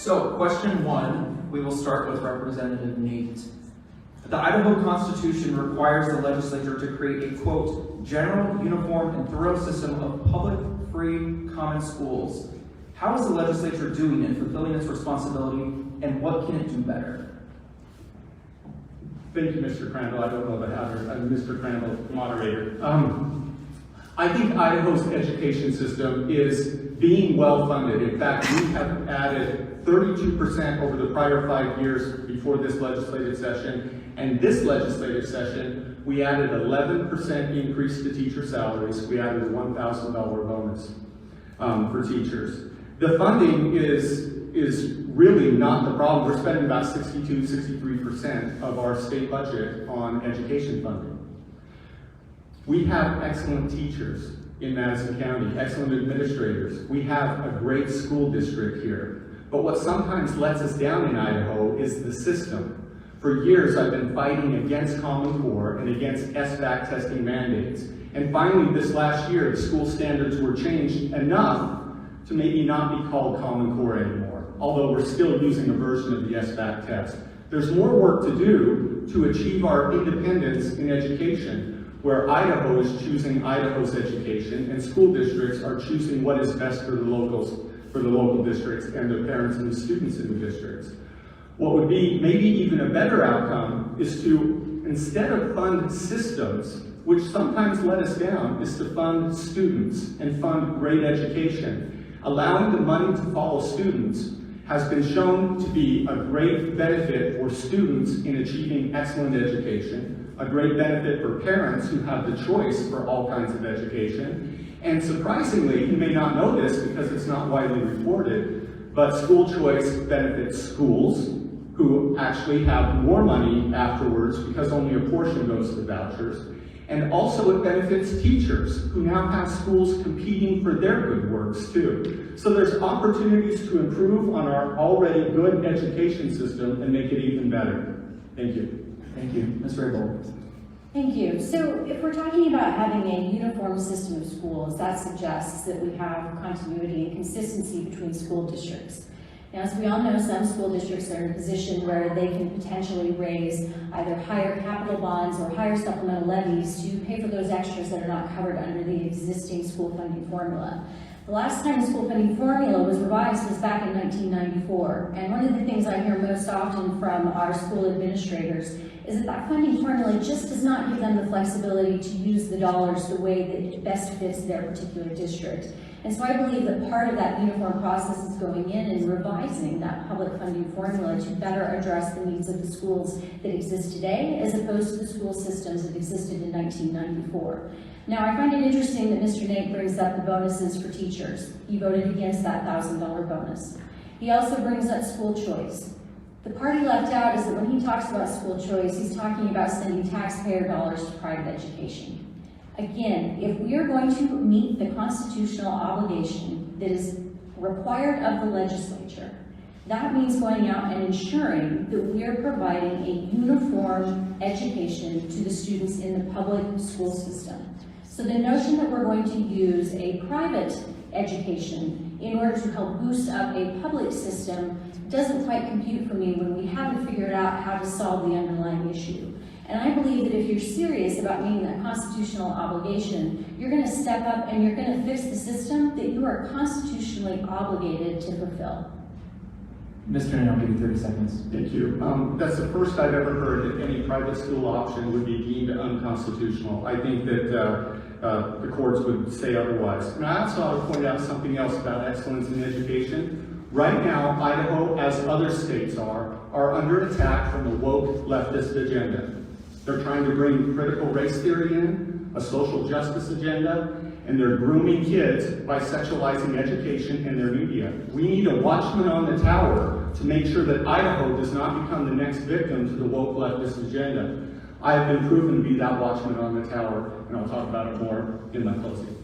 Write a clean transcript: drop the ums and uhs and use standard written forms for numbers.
So, question 1, we will start with Representative Nate. The Idaho Constitution requires the legislature to create a, quote, general, uniform, and thorough system of public, free, common schools. How is the legislature doing in fulfilling its responsibility, and what can it do better? Thank you, Mr. Crandall. I don't know the hatter. I'm Mr. Crandall, moderator. I think Idaho's education system is being well funded. In fact, we have added 32% over the prior 5 years before this legislative session. And this legislative session, we added 11% increase to teacher salaries. We added a $1,000 bonus for teachers. The funding is really not the problem. We're spending about 63% of our state budget on education funding. We have excellent teachers in Madison County, excellent administrators. We have a great school district here. But what sometimes lets us down in Idaho is the system. For years, I've been fighting against Common Core and against SBAC testing mandates. And finally, this last year, the school standards were changed enough to maybe not be called Common Core anymore, although we're still using a version of the SBAC test. There's more work to do to achieve our independence in education, where Idaho is choosing Idaho's education and school districts are choosing what is best for the local districts and the parents and the students in the districts. What would be maybe even a better outcome is to, instead of fund systems, which sometimes let us down, is to fund students and fund great education. Allowing the money to follow students has been shown to be a great benefit for students in achieving excellent education, a great benefit for parents who have the choice for all kinds of education, and surprisingly, you may not know this because it's not widely reported, but school choice benefits schools who actually have more money afterwards because only a portion goes to vouchers. And also it benefits teachers who now have schools competing for their good works too. So there's opportunities to improve on our already good education system and make it even better. Thank you. Thank you. Ms. Raybould. Thank you. So if we're talking about having a uniform system of schools, that suggests that we have continuity and consistency between school districts. Now, as we all know, some school districts are in a position where they can potentially raise either higher capital bonds or higher supplemental levies to pay for those extras that are not covered under the existing school funding formula. The last time the school funding formula was revised was back in 1994, and one of the things I hear most often from our school administrators is that funding formula just does not give them the flexibility to use the dollars the way that it best fits their particular district. And so I believe that part of that uniform process is going in and revising that public funding formula to better address the needs of the schools that exist today as opposed to the school systems that existed in 1994. Now, I find it interesting that Mr. Nate brings up the bonuses for teachers. He voted against that $1,000 bonus. He also brings up school choice. The part he left out is that when he talks about school choice, he's talking about sending taxpayer dollars to private education. Again, if we are going to meet the constitutional obligation that is required of the legislature, that means going out and ensuring that we are providing a uniform education to the students in the public school system. So the notion that we're going to use a private education in order to help boost up a public system doesn't quite compute for me when we haven't figured out how to solve the underlying issue. And I believe that if you're serious about meeting that constitutional obligation, you're going to step up and you're going to fix the system that you are constitutionally obligated to fulfill. Mr. Nate, I'll give you 30 seconds. Thank you. That's the first I've ever heard that any private school option would be deemed unconstitutional. I think that the courts would say otherwise. And I also want to point out something else about excellence in education. Right now, Idaho, as other states are under attack from the woke leftist agenda. They're trying to bring critical race theory in, a social justice agenda, and they're grooming kids by sexualizing education and their media. We need a watchman on the tower to make sure that Idaho does not become the next victim to the woke leftist agenda. I have been proven to be that watchman on the tower, and I'll talk about it more in my closing.